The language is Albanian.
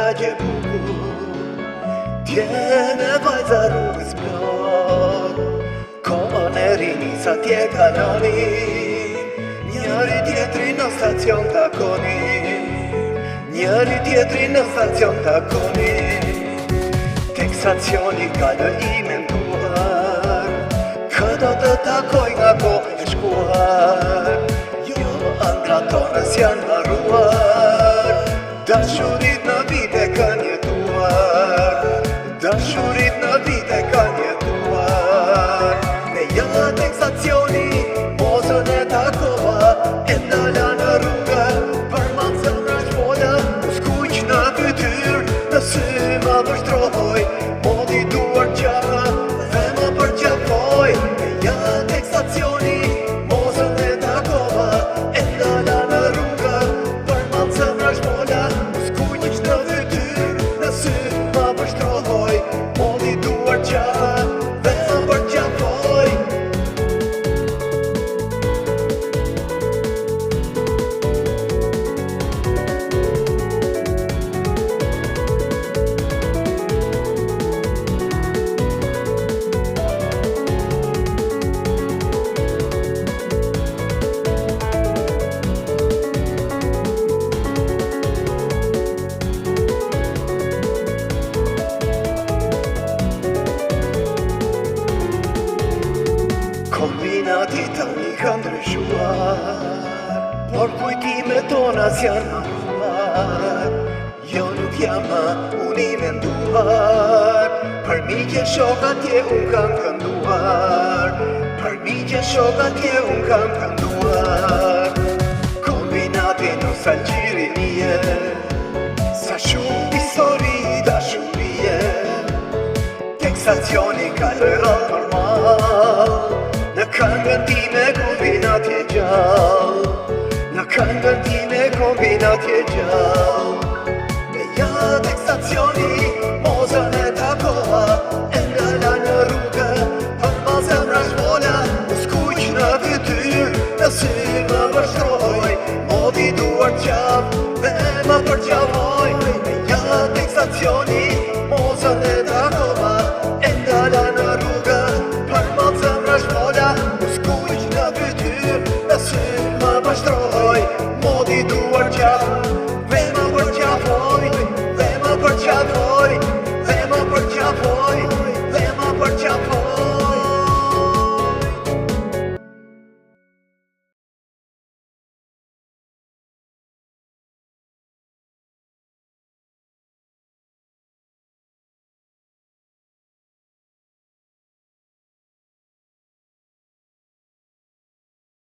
plagje bukur, tjene vajza rrugës plot. Kohën e rini sa tje kaloni, njëri tjetri në stacion takoni, njëri tjetri në stacion takoni. Tek stacioni ka në i menduar, këdo të takoj nga kohë e shkuar. Jo, ëndra tonës janë marruar, dashurit në vite kanë jetuar, dashurit në vite kanë jetuar. Me ja tek stacioni, mosën e takova, e ndala në rrugë, për manë zëmra shpolla, u skuq në fytyr, në sy ma vështroj, modi duar qafa, dhe më përqafoj. Me ja tek stacioni, mosën e takova, e ndala në rrugë, për manë zëmra shpolla, u skuq në fytyr, në sy ma vështroj, modi duar qafa, dhe më përqafoj. Kombinati tani kanë ndryshuar, por kujtime tona s'janë marruar. Jo nuk jam ma unë i menduar, për miqe shok atje unë kam kënduar, për miqe shok atje unë kam kënduar. Kombinati nostalgjiri nije, sa shumë histori dashurie, tek stacioni kaloj rallë normal. Në këngën time kombinat je gjallë, në këngën time kombinat je gjallë. Me ja tek stacioni, mosën e takova, e ndala në rrugë, për ma zemra shpolla, u skuq në fytyr, në sy më vështroj, modi duar qaf, dhe më përqafoj.